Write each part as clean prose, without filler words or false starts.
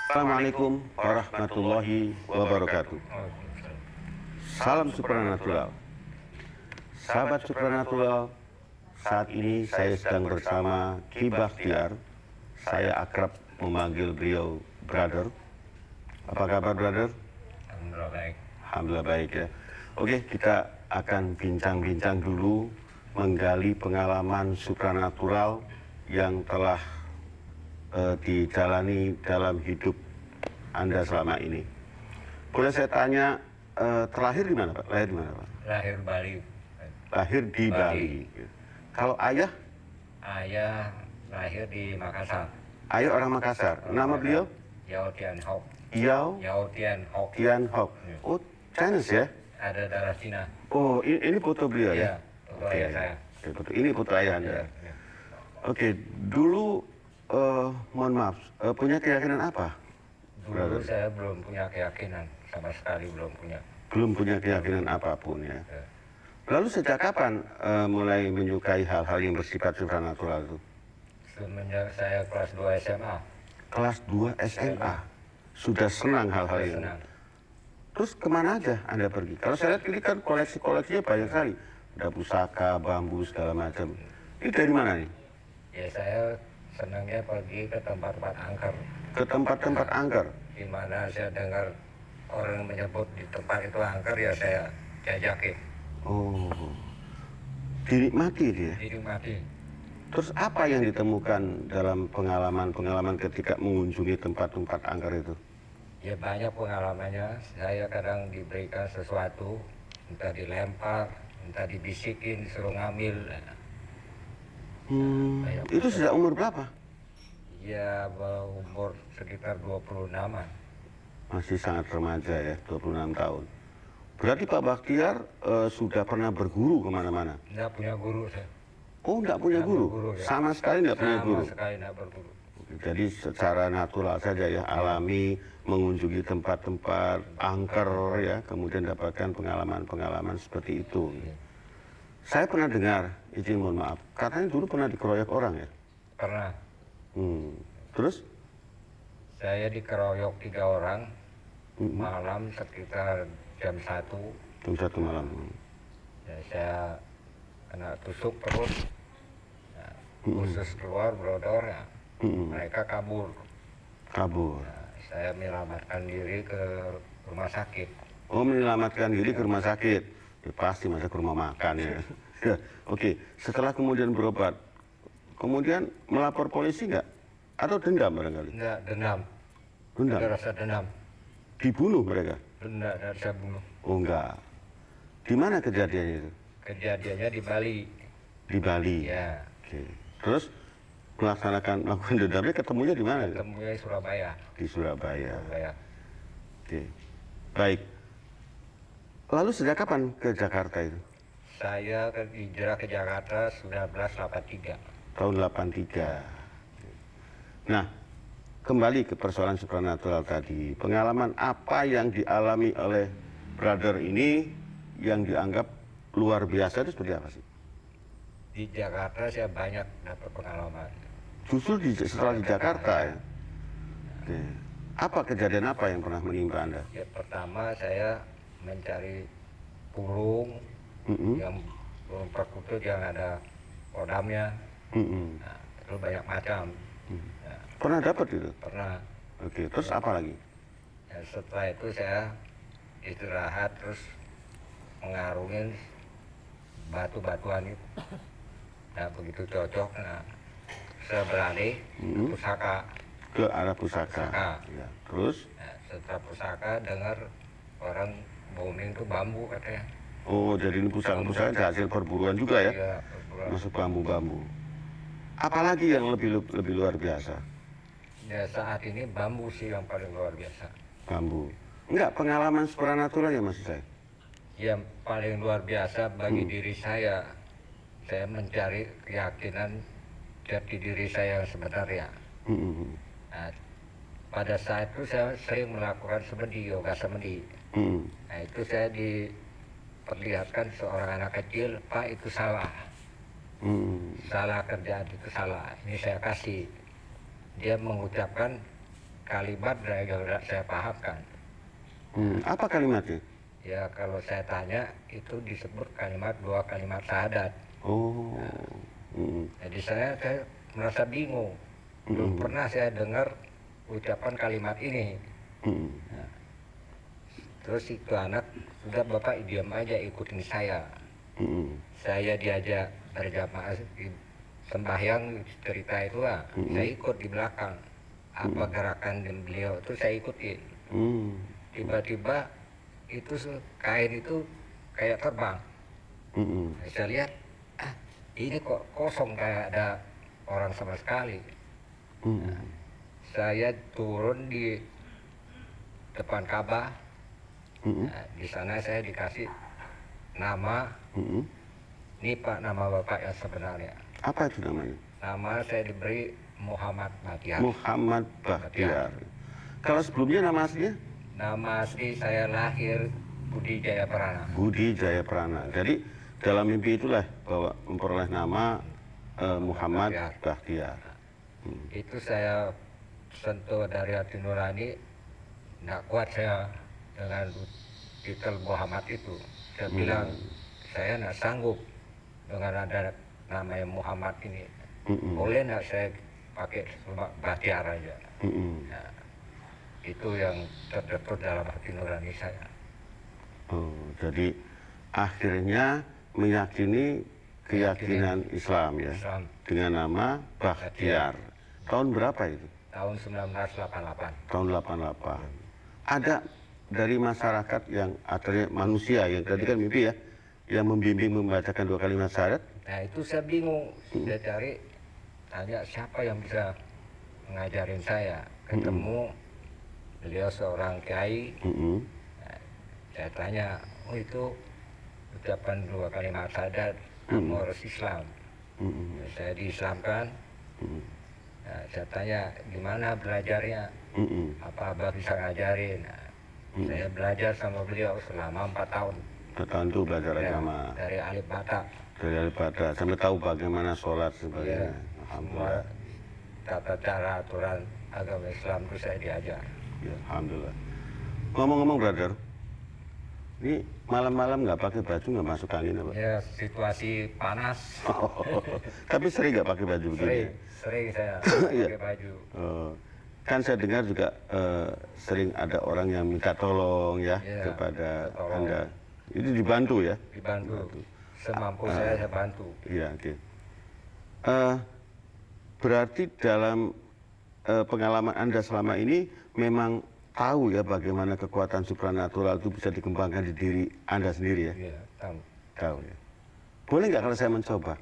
Assalamualaikum warahmatullahi wabarakatuh. Salam supranatural. Sahabat supranatural, saat ini saya sedang bersama Ki Bakhtiar. Saya akrab memanggil beliau brother. Apa kabar brother? Alhamdulillah baik. Alhamdulillah baik ya. Oke, kita akan bincang-bincang dulu menggali pengalaman supranatural yang telah dijalani dalam hidup Anda selama ini. Boleh saya tanya, terlahir di mana Pak? Lahir di mana Pak? Lahir Bali. Lahir di Bali. Kalau ayah? Ayah lahir di Makassar. Ayah orang Makassar. Nama beliau? Yao Tian Hock. Yao Yao Tian Hock. Tian Hock. Oh, Chinese ya? Ada darah Cina. Oh, ini foto beliau ya? Iya, foto ayah saya. Oke, ini foto ayah Anda. Iya. Oke, dulu mohon maaf, punya keyakinan apa? Dulu saya belum punya keyakinan, sama sekali belum punya. Belum punya keyakinan apapun ya. Ya. Lalu sejak kapan mulai menyukai hal-hal yang bersifat supranatural itu? Semenjak saya kelas 2 SMA. Kelas 2 SMA. Sudah senang hal-hal Saya ini. senang. Terus kemana aja Anda pergi? Kalau saya lihat ini kan koleksi-koleksinya banyak sekali. Ada pusaka, bambu, segala macam. Ini dari mana nih? Ya saya senangnya pergi ke tempat-tempat angker. Ke tempat-tempat angker. Di mana saya dengar orang menyebut di tempat itu angker, ya saya jajakin. Oh, dinikmati dia. Dinikmati. Terus apa yang ditemukan dalam pengalaman-pengalaman ketika mengunjungi tempat-tempat angker itu? Ya banyak pengalamannya. Saya kadang diberikan sesuatu, entah dilempar, entah dibisikin, disuruh ngambil. Itu sejak umur berapa? Ya umur sekitar 26-an. Masih sangat remaja ya, 26 tahun. Berarti Pak Bakhtiar sudah pernah berguru kemana-mana? Nggak punya guru saya. Oh, enggak punya Nggak guru? berguru, ya. Sama sekali enggak punya guru? Sama sekali nggak berguru. Jadi secara natural saja ya, alami, mengunjungi tempat-tempat angker ya, kemudian dapatkan pengalaman-pengalaman seperti itu. Saya pernah dengar, izin mohon maaf, katanya dulu pernah dikeroyok orang ya? Pernah. Terus? Saya dikeroyok 3 orang malam sekitar jam 1. Jam 1 malam. Ya, saya kena tusuk perut. Ya, usus keluar brodor. Ya. Mereka kabur. Kabur. Ya, saya menyelamatkan diri ke rumah sakit. Oh, menyelamatkan diri ke rumah sakit. Ya, pasti masa ke rumah makan ya. Ya, oke, setelah kemudian berobat, kemudian melapor polisi nggak? Atau dendam barangkali? Enggak, dendam. Dendam? Ada rasa dendam. Dibunuh mereka? Enggak, ada rasa bunuh. Oh enggak. Di mana kejadiannya itu? Kejadiannya di Bali. Di Bali? Ya. Oke. Terus melakukan dendamnya ketemunya di mana? Ketemunya di Surabaya. Di Surabaya. Surabaya. Oke. Baik. Lalu sejak kapan ke Jakarta itu? Saya hijrah ke Jakarta 1983. Tahun 83. Nah, kembali ke persoalan supranatural tadi. Pengalaman apa yang dialami oleh brother ini yang dianggap luar biasa itu seperti apa sih? Di Jakarta saya banyak dapat pengalaman. Justru setelah di Jakarta ya? Oke. Apa kejadian apa yang pernah menimpa Anda? Ya, pertama saya mencari burung yang burung perkutut yang ada kodamnya. Nah, terus banyak macam. Nah, Pernah dapat itu? pernah. Oke, terus apa lagi? Ya, setelah itu saya istirahat terus mengarungin batu-batuan itu. Nah begitu cocok, nah saya beralih ke pusaka. Ke arah pusaka. Pusaka. Ya. Terus? Nah, setelah pusaka dengar orang booming itu bambu katanya. Oh, jadi ini pusaka-pusaka hasil perburuan juga ya? Iya, perburuan. Masuk bambu-bambu. Apalagi yang lebih luar biasa? Ya saat ini bambu sih yang paling luar biasa. Bambu. Enggak, pengalaman supranatural ya maksud saya? Yang paling luar biasa bagi diri saya mencari keyakinan jati diri saya yang sebenarnya. Nah, pada saat itu saya sering melakukan semedi, yoga semedi. Nah itu saya diperlihatkan seorang anak kecil, Pak itu salah. Salah kerjaan itu salah, ini saya kasih. Dia mengucapkan kalimat yang saya pahamkan. Apa kalimatnya? Ya kalau saya tanya itu disebut dua kalimat syahadat. Oh. Jadi saya merasa bingung. Belum pernah saya dengar ucapan kalimat ini. Nah, terus itu anak, sudah Bapak diam aja ikutin saya. Saya diajak berjamaah sembahyang cerita itu saya ikut di belakang. Apa gerakan beliau itu saya ikutin. Tiba-tiba itu kain itu kayak terbang. Saya lihat, ini kok kosong, kayak ada orang sama sekali. Nah, saya turun di depan Ka'bah. Nah, di sana saya dikasih nama. Ini Pak, nama Bapak yang sebenarnya. Apa itu namanya? Nama saya diberi Muhammad Bahtiar. Muhammad Bahtiar. Kalau sebelumnya nama aslinya? Nama asli saya lahir Budi Jayaprana. Budi Jayaprana. Jadi dalam mimpi itulah bahwa memperoleh nama Muhammad Bahtiar. Itu saya sentuh dari hati nurani, nggak kuat saya dengan titel Muhammad itu. Saya bilang saya nggak sanggup dengan ada namanya Muhammad ini. Boleh nggak saya pakai Bahtiar aja? Nah, itu yang terdetuk dalam hati nurani saya. Oh, jadi akhirnya meyakini keyakinan Islam ya, Islam. dengan nama Bahtiar. Tahun berapa itu? Tahun 1988. Tahun 88. Ada dari masyarakat yang artinya manusia yang tadi kan mimpi ya, yang membimbing membacakan 2 kalimat syahadat. Nah itu saya bingung, saya cari, tanya siapa yang bisa mengajarin saya. Ketemu beliau seorang kiai. Nah, saya tanya, oh itu ucapan 2 kalimat syahadat, kamu harus Islam. Nah, saya diislamkan. Nah, saya tanya, gimana belajarnya? Apa Abah bisa ngajarin? Nah, saya belajar sama beliau selama 4 tahun. 4 tahun itu belajar agama. Dari alif bata. Dari alif bata sampai tahu bagaimana sholat Ya, sebagainya. semua Alhamdulillah. tata cara aturan agama Islam itu saya diajar. Ya, alhamdulillah. Ngomong-ngomong brother, ini malam-malam nggak pakai baju nggak masuk angin apa? Ya situasi panas. Tapi sering nggak pakai baju begini? Sering saya Iya. pakai baju. Kan saya dengar juga sering ada orang yang minta tolong ya, Iya, kepada tolong. Anda. Itu dibantu ya? Dibantu. Semampu saya bantu. Iya, oke. Berarti dalam pengalaman Anda selama ini memang tahu ya bagaimana kekuatan supranatural itu bisa dikembangkan di diri Anda sendiri ya? Iya, tahu. Tahu ya. Boleh nggak kalau saya mencoba?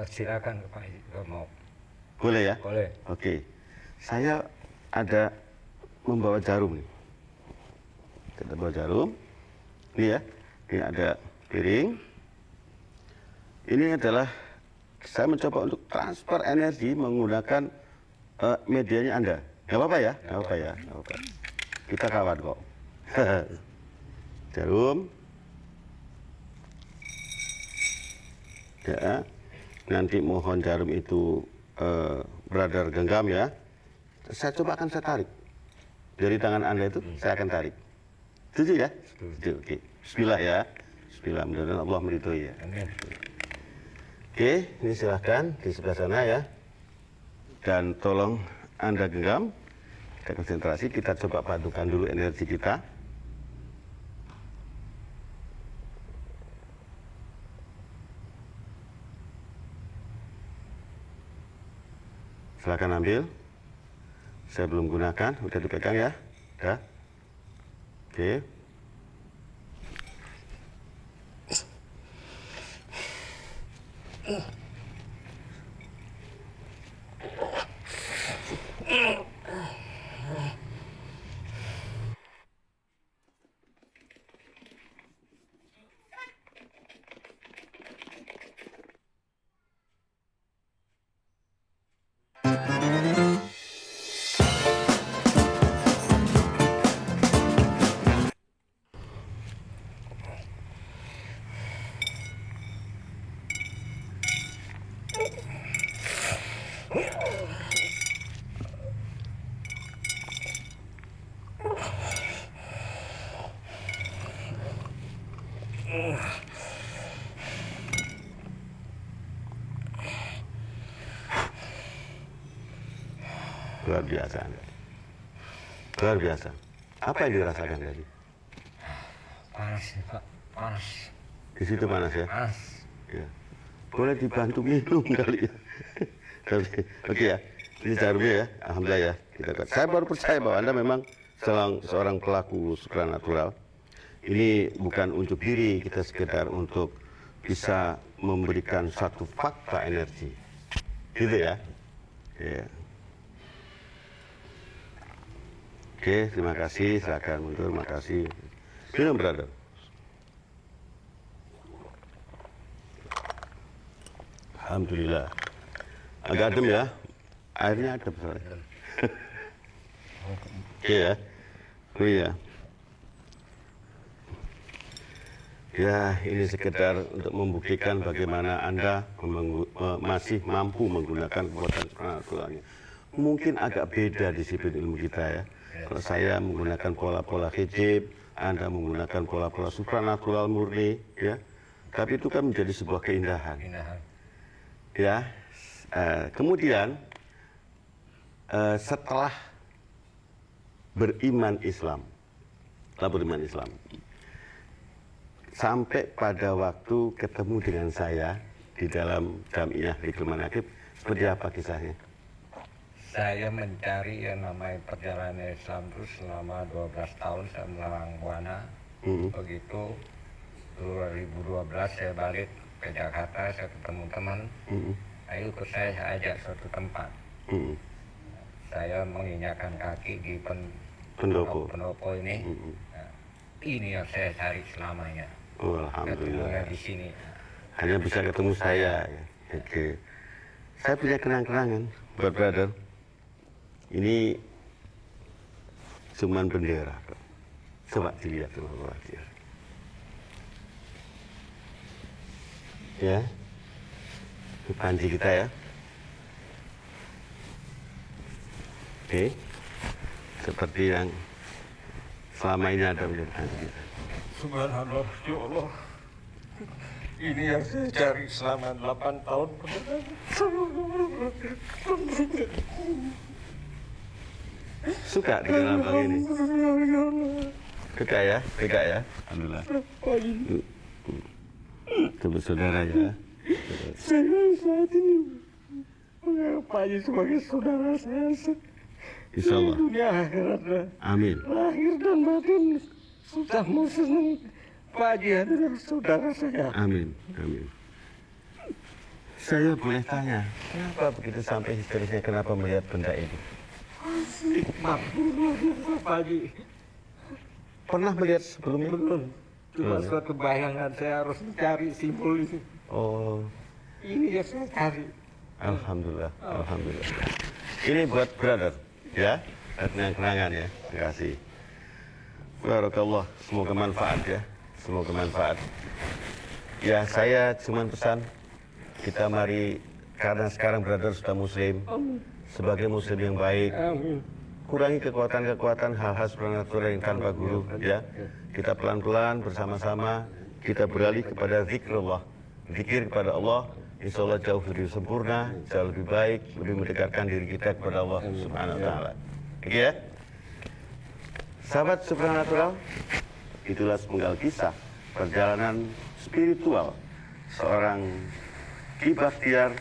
Silakan Pak kalau mau. Boleh ya? Boleh. Oke. Saya ada membawa jarum nih. Kita bawa jarum. Ini ya. Ini ada piring. Ini adalah saya mencoba untuk transfer energi menggunakan medianya Anda. Gak apa-apa ya? Gak apa-apa ya? Gak apa-apa. Kita kawan kok. Jarum. Ya. Nanti mohon jarum itu brother genggam ya. Saya coba akan saya tarik. Dari tangan Anda itu saya akan tarik. Setuju ya? Setuju. Oke. Bismillah ya. Bismillah. Mudah-mudahan Allah meridhoi ya. Amin. Oke, ini silahkan di sebelah sana ya. Dan tolong Anda genggam. Kita konsentrasi, kita coba padukan dulu energi kita. Silahkan ambil. Saya belum gunakan, udah dipegang ya. Udah. Oke. Luar biasa Anda. Luar biasa. Apa yang dirasakan tadi? Panas nih Pak, panas. Di situ panas ya? Panas. Ya. Boleh dibantu minum kali ya. Oke ya, ini Jarwi ya, alhamdulillah ya. Saya baru percaya bahwa Anda memang seorang pelaku supranatural. Ini bukan unjuk diri, kita sekedar untuk bisa memberikan satu fakta energi. Gitu ya. Ya. Oke, terima kasih. Silakan mundur, makasih. Minum, brother. Alhamdulillah. Agak adem ya. Airnya adem soalnya. Oke ya. Oh iya. Ya, ini sekedar untuk membuktikan bagaimana Anda masih mampu menggunakan kekuatan supranaturalnya. Mungkin agak beda disiplin ilmu kita ya. Kalau saya menggunakan pola-pola hijab, Anda menggunakan pola-pola supranatural murni, ya. Tapi itu kan menjadi sebuah keindahan. Ya. Kemudian setelah beriman Islam, sampai pada waktu ketemu dengan saya di dalam Jamiah Dhikrul Manaqib, seperti apa kisahnya? Saya mencari yang namanya perjalanan Islam itu selama 12 tahun saya melalang buana. Begitu 2012 saya balik ke Jakarta, saya ketemu teman. Ayo ikut saya ajak suatu tempat. Saya menginjakan kaki di pendopo ini. Nah, ini yang saya cari selamanya. Oh, alhamdulillah. Di sini. Hanya bisa ketemu saya. Oke. Saya punya kenang-kenangan buat brother. Ini cuman bendera. Coba dilihat sama dia. Ya. Ini panji kita ya. Oke. Seperti yang selama ini ada menjadi panji kita. Subhanallah, ya Allah. Ini yang saya cari selama 8 tahun. Suka dengan lambang ini? Suka ya? Suka ya? Alhamdulillah. Itu bersaudara ya. Saya saat ini menganggap Pak Haji sebagai saudara saya. Insya Allah. Dunia akhirat. Amin. Lahir dan batin sudah mau senang. Pak Haji adalah saudara saya. Amin. Amin. Saya boleh tanya, kenapa begitu sampai histerisnya, kenapa melihat benda ini? Nikmat Pak Haji. Pernah melihat sebelumnya? Belum. Cuma suatu bayangan saya harus mencari simbol ini. Oh, Ini yang saya cari. alhamdulillah, alhamdulillah. Ini buat brother, ya, kenang-kenangan ya. Terima kasih. Barakallah, semoga manfaat ya, semoga manfaat. Ya, saya cuma pesan kita mari, karena sekarang brother sudah muslim, sebagai muslim yang baik, Amin. kurangi kekuatan-kekuatan hal-hal supranatural yang tanpa guru, ya. Kita pelan-pelan bersama-sama kita beralih kepada zikrullah, zikir kepada Allah. Insya Allah jauh lebih sempurna, jauh lebih baik, lebih mendekatkan diri kita kepada Allah Subhanahu Wa Taala. Oke ya, sahabat supranatural, itulah sepenggal kisah perjalanan spiritual seorang Ki Bakhtiar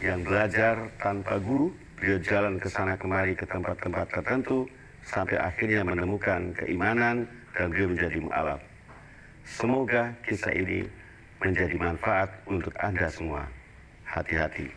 yang belajar tanpa guru. Beliau jalan ke sana kemari ke tempat-tempat tertentu sampai akhirnya menemukan keimanan dan beliau menjadi mu'alaf. Semoga kisah ini menjadi manfaat untuk Anda semua. Hati-hati.